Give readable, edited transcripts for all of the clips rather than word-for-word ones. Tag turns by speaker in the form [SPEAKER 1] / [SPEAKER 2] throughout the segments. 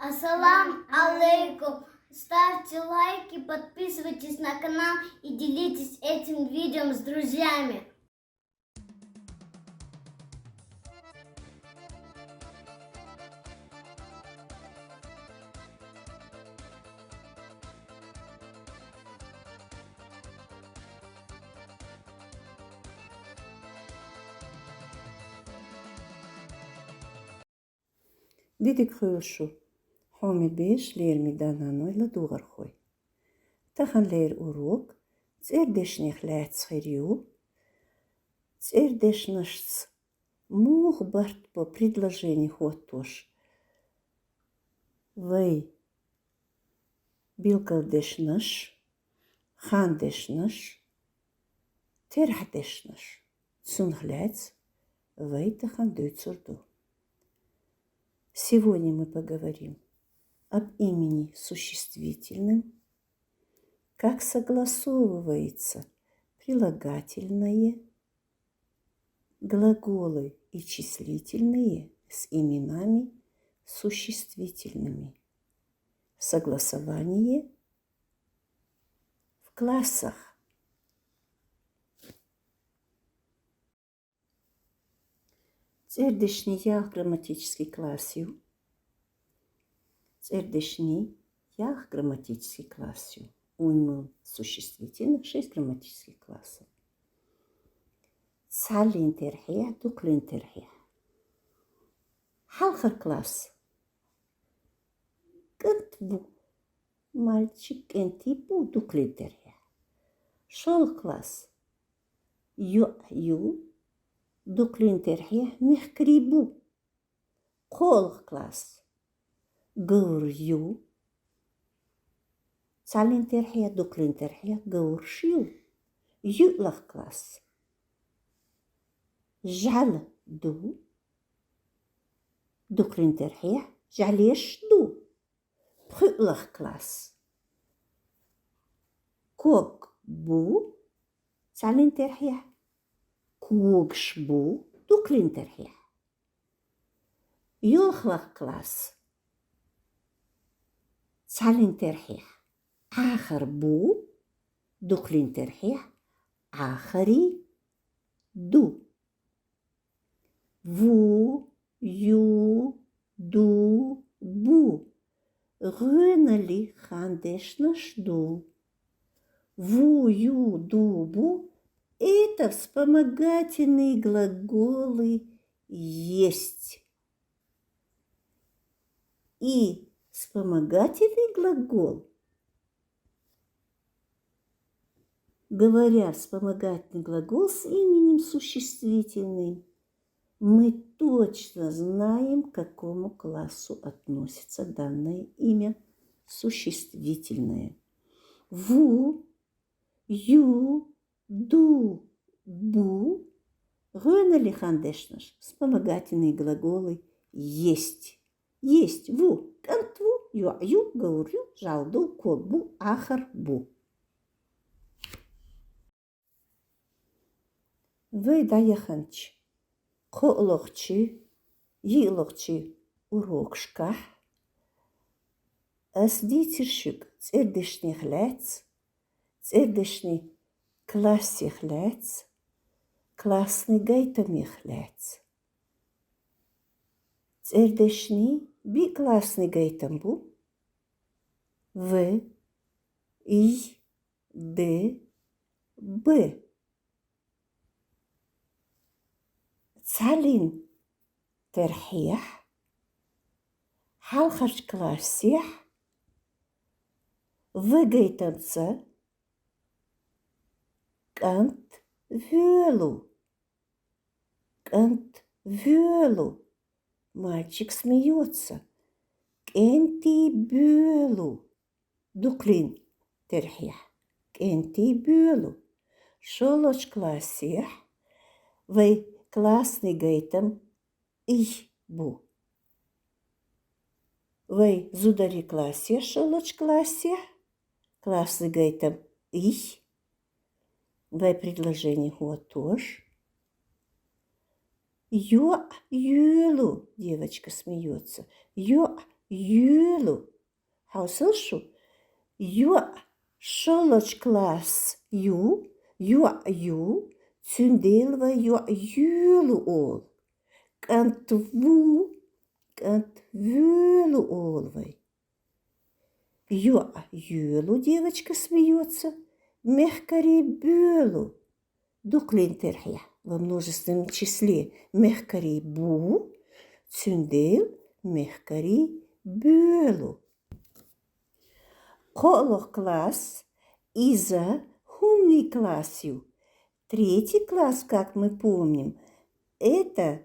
[SPEAKER 1] Ассалам алейкум. Ставьте лайки, подписывайтесь на канал и делитесь этим видео с друзьями.
[SPEAKER 2] Дидик хöyшу. Хоми беш лер мидананой ла дугар хой. Тахан лер урок. Цердешних лэц хирю. Цердешнашц. Мух барт по предложений хоттош. Вэй. Билкалдешнаш. Хандешнаш. Терхдешнаш. Цунхляц. Вэй тахан дюцурду. Сегодня мы поговорим об имени существительным, как согласовывается прилагательное, глаголы и числительные с именами существительными. Согласование в классах. Цердешний ях грамматический классию. Цердешний ях грамматический классию. Уйму существительных 6 грамматических классов. Цалин терхех, дуклин терхех. Халхар класс. Кантбу. Мальчик кентипу дуклин терхех. Шол класс. Ю. Дуклин терхех мехкрибу. Кол класс. Гурю. Цалин терхех, дуклин терхех, гуршю. Ютлах класс. Жал ду. Дуклин терхех, жалеш ду. Пхутлах класс. Кок бу. Цалин терхех. Кугшбу, дуклин терхех. Йохлах класс. Цалин терхех. Ахар бу, дуклин терхех. Ахари ду. Ву, ю, ду, бу. Рönali хандешнаш ду. Ву, ю, ду, бу. Это вспомогательные глаголы есть. И вспомогательный глагол, говоря вспомогательный глагол с именем существительным, мы точно знаем, к какому классу относится данное имя существительное. Ву, ю, ду, бу, рönали хандешнаш, вспомогательные глаголы есть. Есть ву, кантву, ю, гаурю, жалду, кобу, ахар, бу. Вы даяханч, коолохчи, йилохчи, урокшках, асдитиршик, цердешних лэц, цердешний классих лэц, классный гайтамих лэц. Цердешний би классный гайтамбу, в, и, д, б. Цалин терхех, халхарч классих, в гайтамца, кант вёлу. Кант вёлу. Мальчик смеется. Кенти бёлу. Дуклин терхех. Кенти бёлу. Шолоч классих. Вэй классный гайтам их бу. Вэй зудари классих. Шолоч классих. Классный гайтам их. Вэй предложение хуатош. Ё юлу, девочка смеется. Ё юлу. Хаусылшу? Юа шолоч класс ю, юа ю, цюнделва юа юлу ол. Кантву, кантвюлу олвай. Юа юлу девочка смеется, мехкари бюлу. Дуклинтерхя во множественном числе мехкари бу, цюндел мехкари бюлу. Колох класс иза хумный классю. Третий класс, как мы помним, это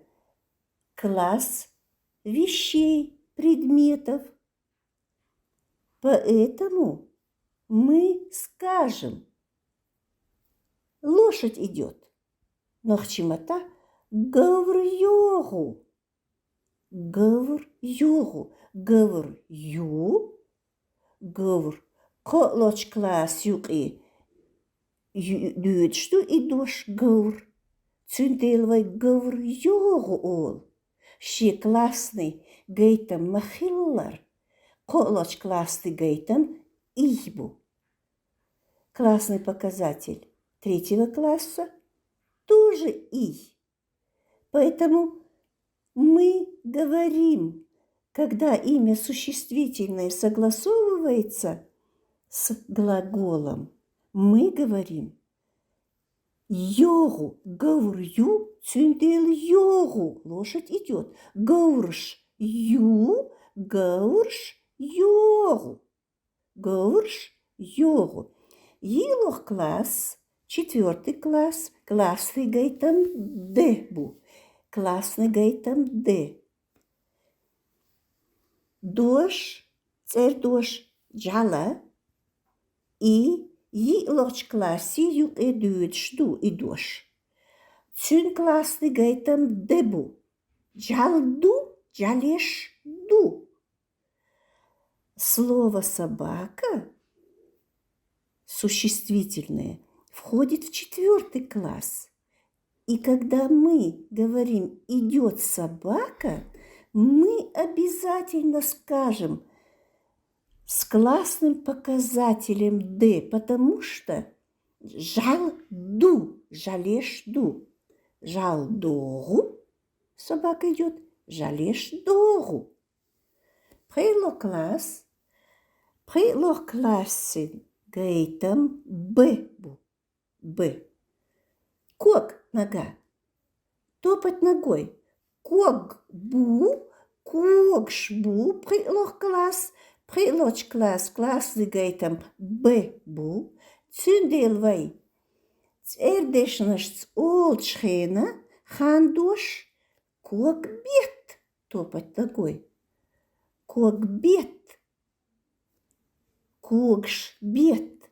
[SPEAKER 2] класс вещей, предметов. Поэтому мы скажем: лошадь идет. Нохчимата гавр йогу. Гавр йогу. Гавр ю. Гавр колоч класс юки. Дюдшту и дош гавр. Цюнделвай гавр йогу ол. Ще классный гейтам махиллар. Колоч классный гейтам ихбу. Классный показатель третьего класса тоже и. Поэтому мы говорим, когда имя существительное согласовывается с глаголом, мы говорим йогу, гаврю, цюндел йогу. Лошадь идет. Гаврш ю, гаврш йогу. Гаврш йогу. Елох класс, четвертый класс, классный гейтам дебу. Классный гейтам д. Дош, цер дош, джала. И елох класси ю эдюдшту и дош. Цюн классный гейтам дебу. Джалду, джалеш ду. Слово собака существительное входит в четвертый класс. И когда мы говорим «идет собака», мы обязательно скажем с классным показателем «д», потому что жалду, жалеш-ду, жалдогу, собака идет, жалеш-догу. Прейлох классе гейтам б-бу, б. Кок нога, топать ногой. Кок-бу, кокш-бу, прейлох класс, прейлоч класс, классный гейтам б-бу, цюнделвай. Цердешнашц олчхена, хандош, кок-бет, топать ногой. Кок-бет, кокш-бет.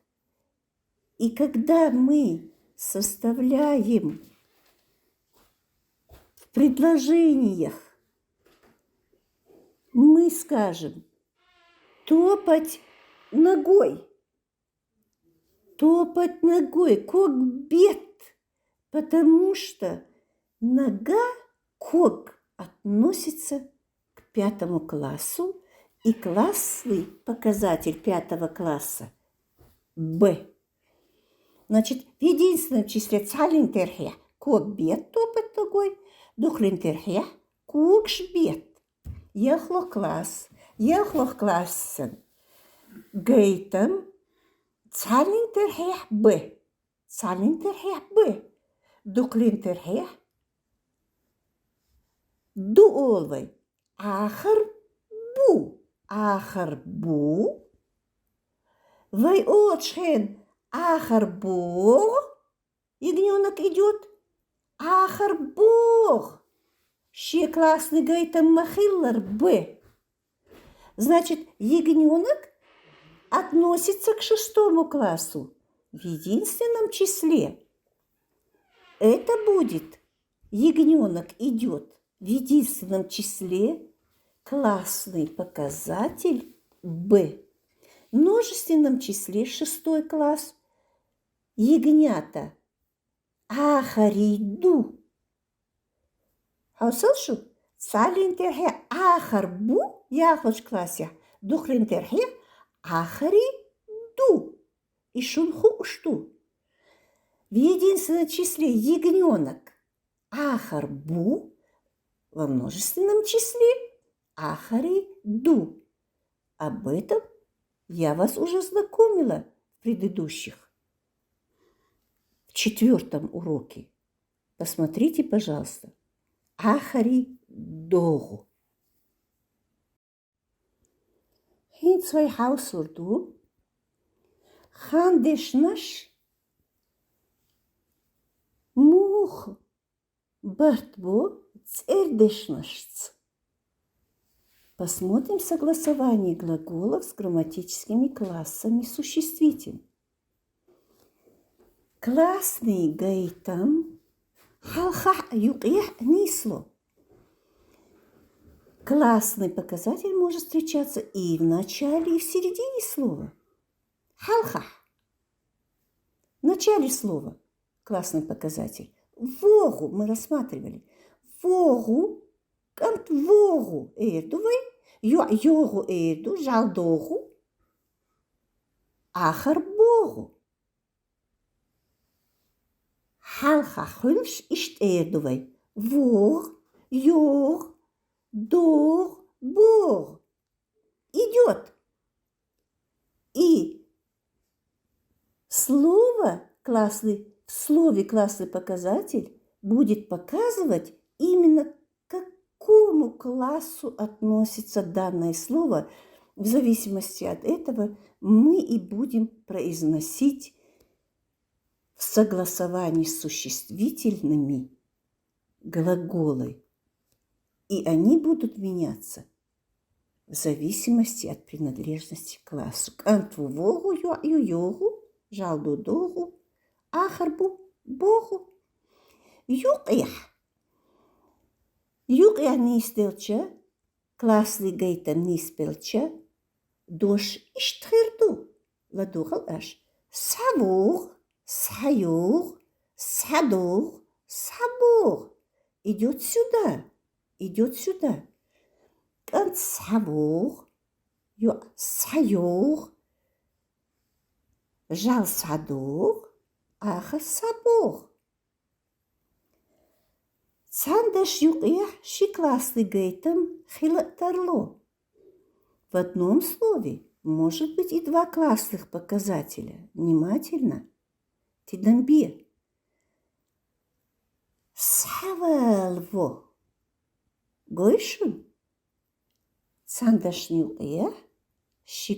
[SPEAKER 2] И когда мы составляем в предложениях, мы скажем топать ногой, кок-бет, потому что нога, кок, относится к пятому классу, и классный показатель пятого класса Б. Значит, в единственном числе цалинтерхе кок-бет топать ногой, духлинтерхе кокш-бет. Яхлох классен гейтам цалинтерхе Б. Духлинтерхе ду олвай. Ахар бу. Вай отшен ахар бог. Ягненок идет. Ахар бог. Ще классный гейтам махиллар Б. Значит, ягненок относится к шестому классу в единственном числе. Это будет ягненок идет в единственном числе, классный показатель Б. В множественном числе шестой класс. Ягнята ахариду. Хаусалшу? Салин терхе ахар бу яхлыш классе. Духлин терхе ахари ду. И шунху шту. В единственном числе ягненок ахар бу, во множественном числе ахари ду. Об этом я вас уже знакомила в предыдущих, в 4 уроке. Посмотрите, пожалуйста. Ахари догу. Heen 2 huiswoorden. Gaan desnash moog бартбо цердешнашц. Посмотрим согласование глаголов с грамматическими классами существительных. Классный гайтам халха юкьях нисло. Классный показатель может встречаться и в начале, и в середине слова. Халха. В начале слова классный показатель. Вогу мы рассматривали. Вогу, кант вогу эрдувай, йогу эрду, жалдогу, ахар богу. Халха хульш ишт эрдувай. Вог, йог, дог, бог. Идет. И в слове классный показатель будет показывать именно к какому классу относится данное слово. В зависимости от этого мы и будем произносить в согласовании с существительными глаголы. И они будут меняться в зависимости от принадлежности к классу. Кантву вогу, йогу, жалду догу, ахарбу, богу. Юкьях. Юкьях нистелча, классный гейтам ниспелча, дош иштхерду, ладухал аш. Савур, саюр, садур, сабур. Идет сюда, идет сюда. Кант савур, саюр, жал садур, аха сабур. Цандаш юкьях классный гейтам хилатарло. В одном слове может быть и 2 классных показателя. Внимательно. Тидамбе. Савалво. Гойшун. Цандаш юкьях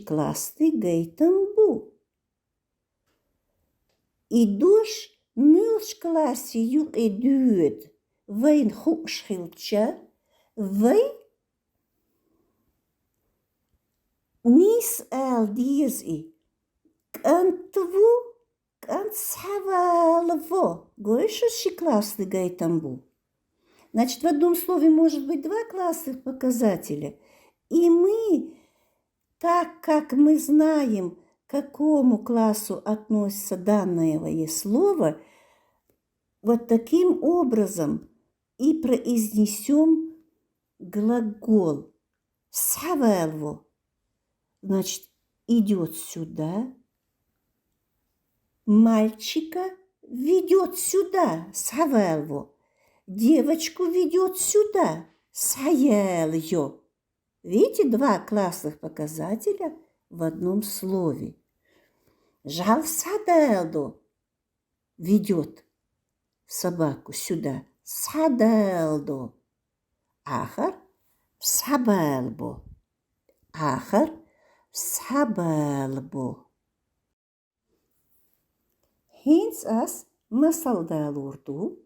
[SPEAKER 2] классный гейтам бу. И дош мюлш классе юкье дюет. Вейн хукшхилча, вей нис эл диези, кантву, кантсавалво. Гойшущий классный гайтамбу. Значит, в одном слове может быть 2 классных показателя. И мы, так как мы знаем, к какому классу относится данное слово, вот таким образом и произнесем глагол савелво. Значит, идет сюда, мальчика ведет сюда, савелво. Девочку ведет сюда, саельё. Видите, 2 классных показателя в одном слове. Жал саделдо ведет собаку сюда. Саделдо. Ахар сабелбо. Ахар сабелбо. Hins as masalda urdu.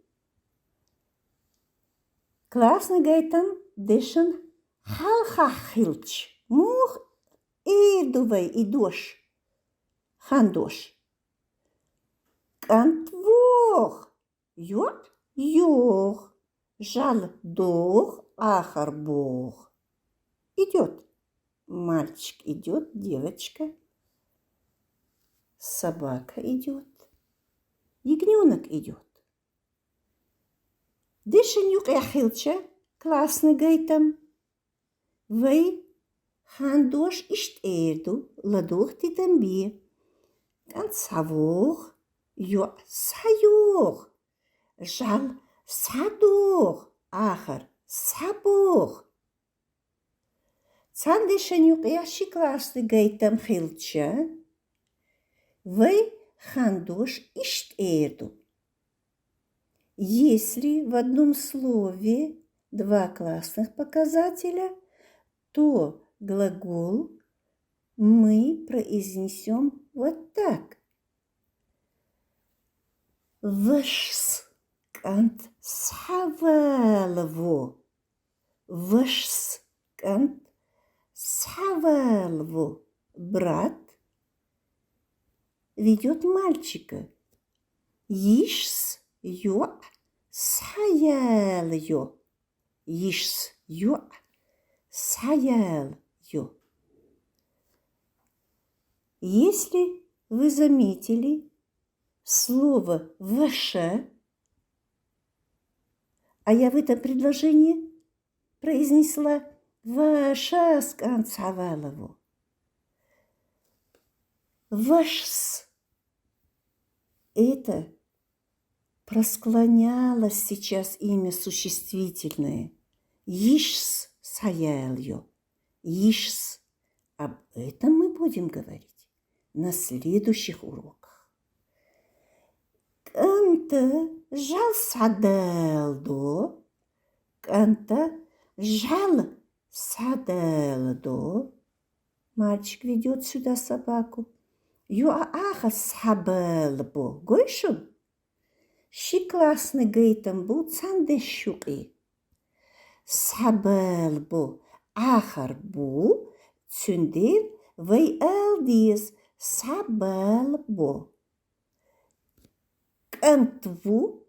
[SPEAKER 2] Классный гайтам дешен халхахилч. Мух идувай идош. Хандош. Кантвох. Йот. Йох, жал дох, ахар бог. Идет. Мальчик идет, девочка. Собака идет. Ягненок идет. Дешен юкьяхилча, классный гейтам. Вы хандош иштэрду ладух титамби. Кан савух, ё сайух. Жал садух, ахар сабух. Цандешен юкяши классный гейтам хилча. Вы хандош иштэрду. Если в одном слове два классных показателя, то глагол мы произнесем вот так. Вашс кант савалво. Вашс кант савалво. Брат ведет мальчика. Ишс ё саял ё. Ишс ё саял ё. Если вы заметили слово «ваше», а я в этом предложении произнесла «ваша» с конца валову. «Вашс» – это просклонялось сейчас имя существительное. «Ишс саял ё». «Ишс». Об этом мы будем говорить на следующих уроках. Канта жал саделдо, канта жал саделдо. Мальчик ведет сюда собаку. Юааха сабелбо. Гойшун? Ши классный гейтам бу цандешуки. Сабелбо ахар бу цюндир вей элдиес сабелбо. Кантву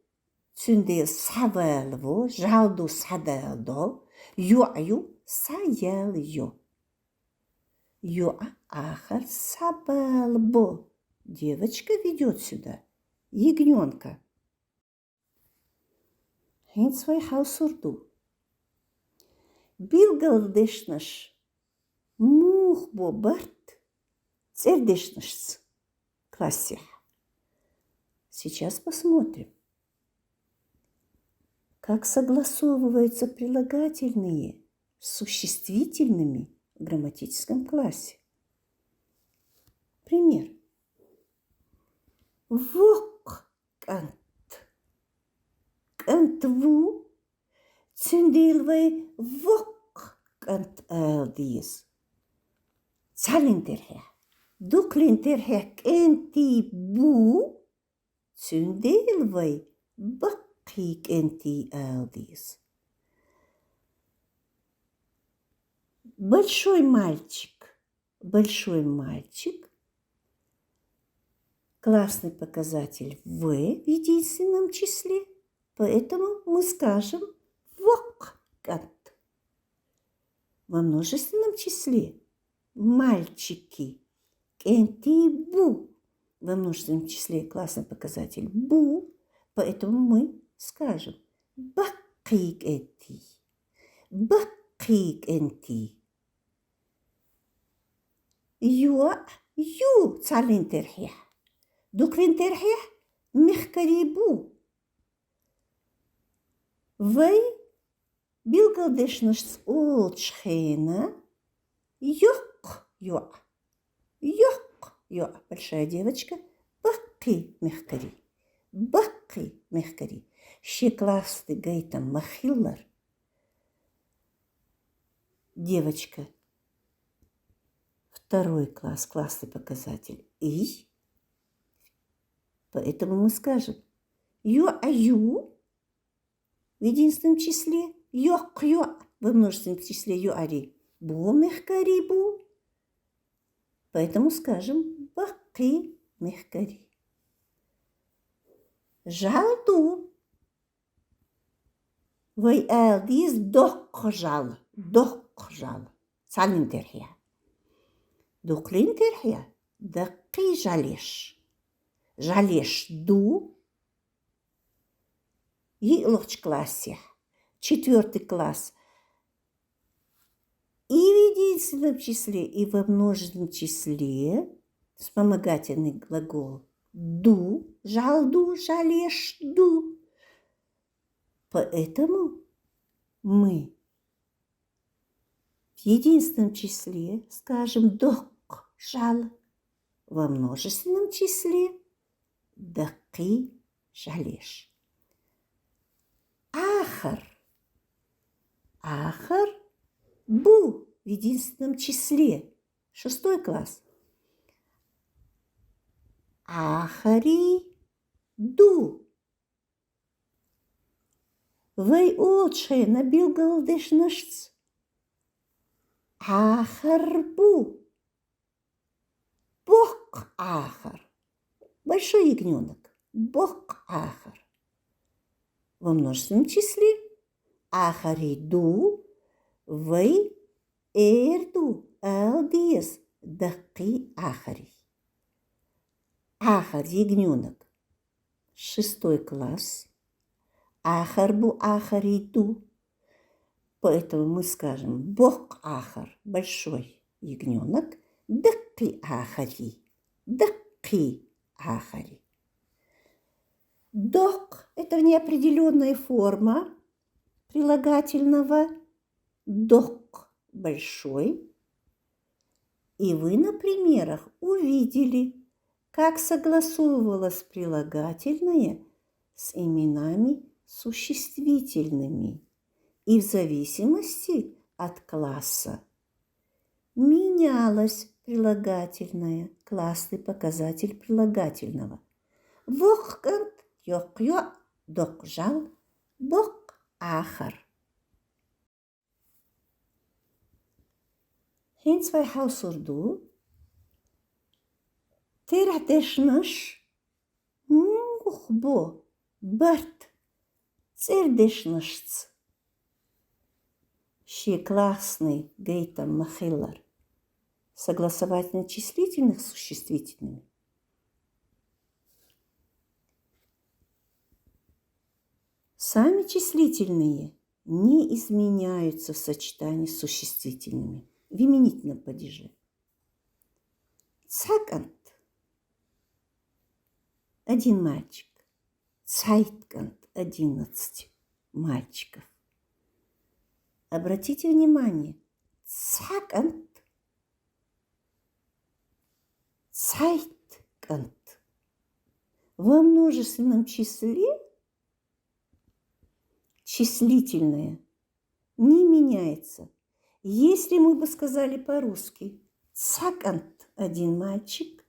[SPEAKER 2] цюндир сабелбо жалду саделдо юаю саял ё. Юа ахар сабелбо. Девочка ведет сюда ягненка. Хин свой хаусурду. Билгалдешнаш мухбо барт цердешнашц классих. Сейчас посмотрим, как согласовываются прилагательные с существительными в грамматическом классе. Пример. Вок кант. Кантву цюндилвей вок кант элдиес. Цалинтерхе. Дуклинтерхе кенти бу цюндилвей бакки кенти элдиес. Большой мальчик. Большой мальчик. Классный показатель в единственном числе. Поэтому мы скажем вок кант. Во множественном числе мальчики кенти бу. Во множественном числе классный показатель бу. Поэтому мы скажем бакки кенти. Бакки кенти. Юа ю цалинтерхех. Дуклинтерхех мехкарибу. Вей билгалдешнашц олчхена йок юа. Йок юа. Большая девочка. Бакки мехкари. Бакки мехкари. Ще классный гейтам махиллар. Девочка. Второй класс, классный показатель и. Поэтому мы скажем ю-аю в единственном числе, ю-ю во множественном числе ю-ари, бу-мехкари-бу. Поэтому скажем бакки-мехкари. Жалду. Вей элдиес док-жал. Док-жал. Цалинтерхия. Дуклинтерхия. Дакки жалеш. Жалеш ду. Йилохч классих. 4 класс. И в единственном числе, и во множественном числе вспомогательный глагол ду, жалду, жалешь, ду. Поэтому мы в единственном числе скажем док, жал, во множественном числе даки, жалеш. Ахар. Ахар бу в единственном числе. 6 класс. Ахари ду. Вей отше набил голдеш нашц. Ахар бу. Бок ахар. Большой ягненок. Бок ахар. Во множественном числе ахариду вей эрду алдиес даки ахари. Ахар ягненок. 6 класс. Ахарбу ахариду. Поэтому мы скажем бок ахар, большой ягненок, даки ахари. Даки ахари. Док – это неопределенная форма прилагательного. Док – большой. И вы на примерах увидели, как согласовывалось прилагательное с именами существительными. И в зависимости от класса менялось прилагательное, классный показатель прилагательного. Вохкант йокьё докжал бок ахар. Heen 2 hausurdu. Терадешнаш мухбо барт цердешнашц. Щи классный гейтам махиллар. Согласовательно-числительных с существительными. Сами числительные не изменяются в сочетании с существительными в именительном падеже. Цакант – 1 мальчик. Цайткант – 11 мальчиков. Обратите внимание, цакант, цайткант. Во множественном числе числительное не меняется. Если мы бы сказали по-русски цакант – 1 мальчик,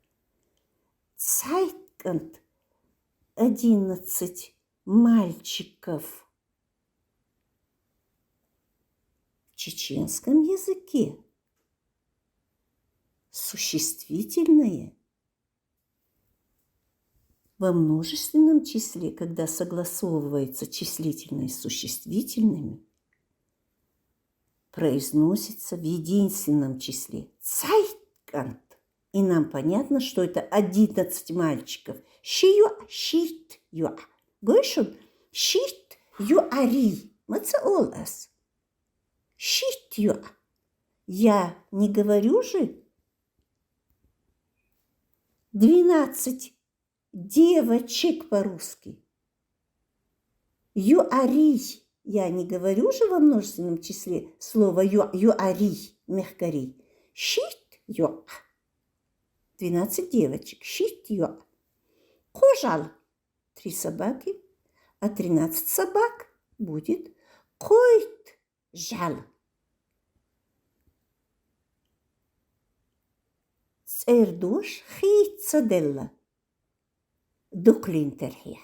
[SPEAKER 2] цайткант – 11 мальчиков. В чеченском языке существительное во множественном числе, когда согласовывается числительное с существительными, произносится в единственном числе цайткант. И нам понятно, что это 11 мальчиков. Шиюа, шит, юа. Гойшун, шит, юари. Мацаолас. Шит, юа. Я не говорю же 12 девочек по-русски. Юари. Я не говорю же во множественном числе слово юари, мягкари. Шит, юа. 12 девочек. Шит, юа. Кожал. 3 собаки. А 13 собак будет койт, жал. Цердуш хицаделла. Дуклинтерхия.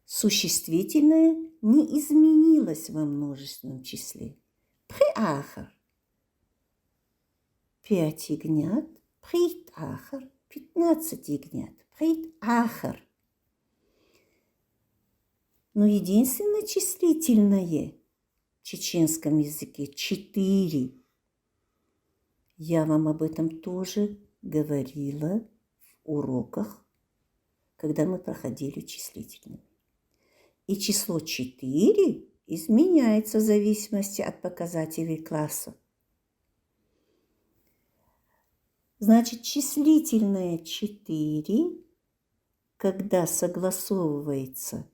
[SPEAKER 2] Существительное не изменилось во множественном числе. Приахар. 5 ягнят. Притахар. 15 ягнят. Притахар. Но единственное числительное в чеченском языке 4. Я вам об этом тоже говорила в уроках, когда мы проходили числительные. И число 4 изменяется в зависимости от показателей класса. Значит, числительное 4, когда согласовывается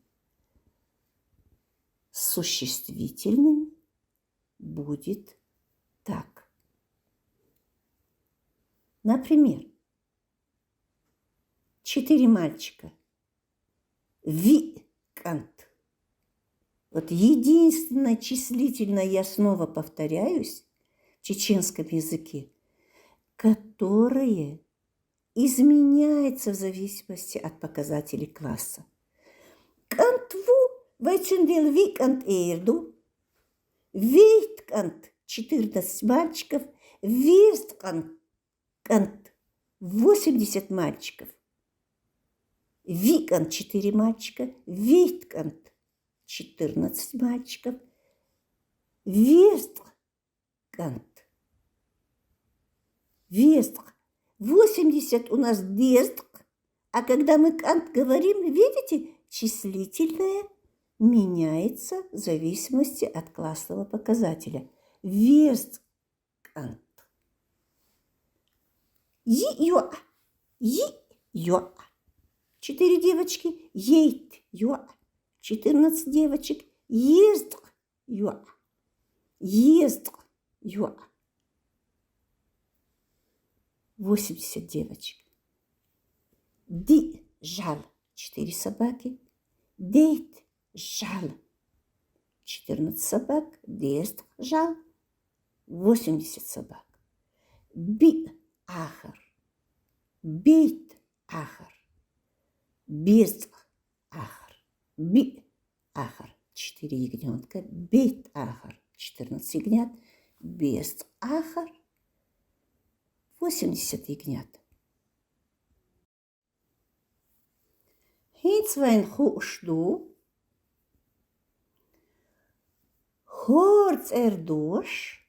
[SPEAKER 2] с существительным, будет так. Например, 4 мальчика. Викант. Вот единственное числительное, я снова повторяюсь, в чеченском языке, которое изменяется в зависимости от показателей класса. Кантву вайчендел викант эрду, вейткант 14 мальчиков, весткант 80 мальчиков. Викант 4 мальчика, вейткант 14 мальчиков, весткант 80 у нас дестк, а когда мы кант говорим, видите, числительное меняется в зависимости от классового показателя. Весткант. Йо. 4 девочки. Ейт. 14 девочек. Ест. 80 девочек. Ди жал 4 собаки. Дейт жал 14 собак. Дест жал 80 собак. Би ахар. Бейт ахар. Без ахар. Би ахар 4 ягненка. Бейт ахар 14 ягнят. Без ахар 80 ягнят. Хинцвайн хушду. Хорц эрдош.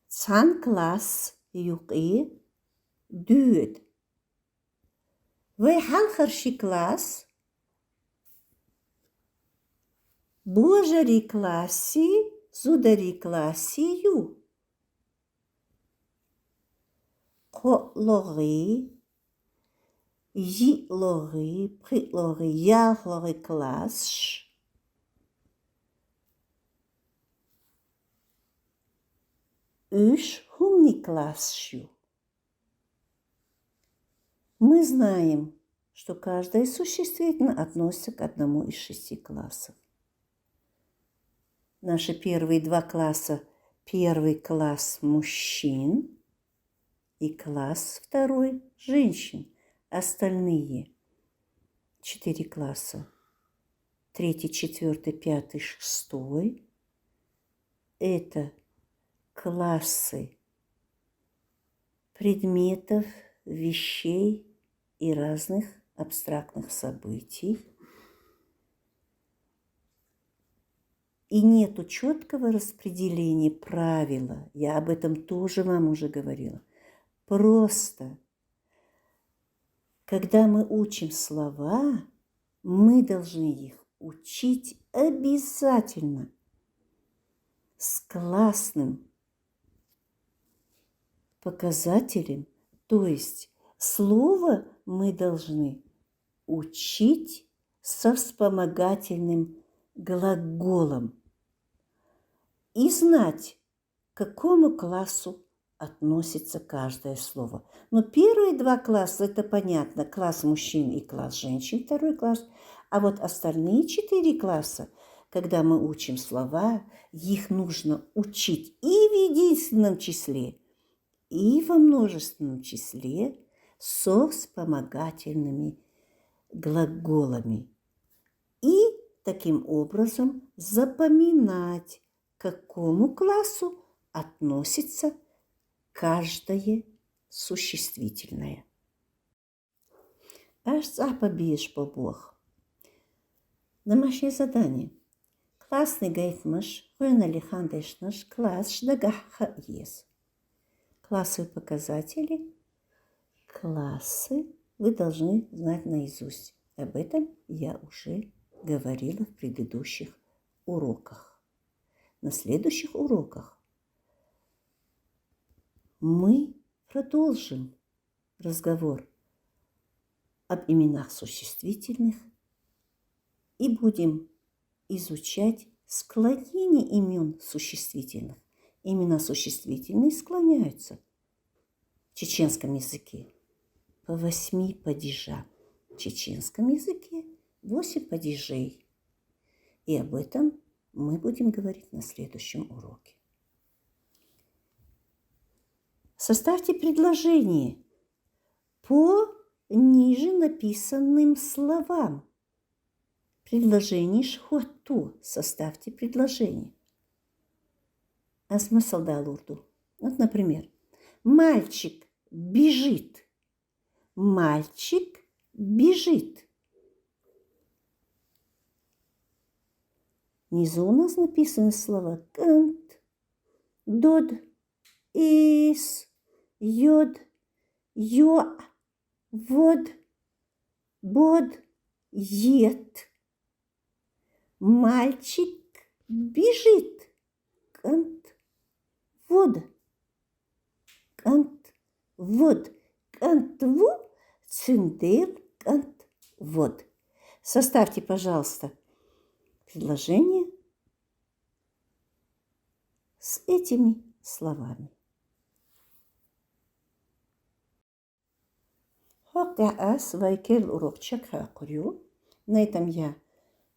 [SPEAKER 2] Цан класс юқи дует. Вай халхарши класс. Божари класси, судари класси ю. Лори, J lori, P lori, Ja lori класс. Üç humni классшу. Мы знаем, что каждое существительное относится к одному из 6 классов. Наши первые 2 класса. Первый класс мужчин и класс второй женщин. Остальные 4 класса, 3, 4, 5, 6, это классы предметов, вещей и разных абстрактных событий. И нету четкого распределения правила. Я об этом тоже вам уже говорила. Просто, когда мы учим слова, мы должны их учить обязательно с классным показателем. То есть слово мы должны учить со вспомогательным глаголом и знать, к какому классу относится каждое слово. Но первые 2 класса, это понятно, класс мужчин и класс женщин, второй класс. А вот остальные 4 класса, когда мы учим слова, их нужно учить и в единственном числе, и во множественном числе со вспомогательными глаголами. И таким образом запоминать, к какому классу относится каждое существительное. Аж запобеешь побог. Домашнее задание. Классный гайтмаш, хуяналихандешнаш, класс шдагаха ес. Классовые показатели. Классы вы должны знать наизусть. Об этом я уже говорила в предыдущих уроках. На следующих уроках мы продолжим разговор об именах существительных и будем изучать склонение имен существительных. Имена существительные склоняются в чеченском языке по 8 падежам. В чеченском языке 8 падежей. И об этом мы будем говорить на следующем уроке. Составьте предложение по ниже написанным словам. Предложение шхуатту. Составьте предложение. А смысл дал урду. Вот, например, мальчик бежит. Мальчик бежит. Внизу у нас написаны слова кант, дод, ис, йод, йо, вод, bod, ед. Мальчик бежит. Кант, вод. Кант, вод. Кант, ву, цюндер, кант, вод. Составьте, пожалуйста, предложение с этими словами. На этом я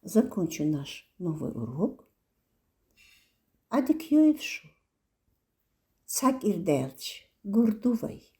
[SPEAKER 2] закончу наш новый урок. Адик юевшу. Цак ирдерч. Гурдувай.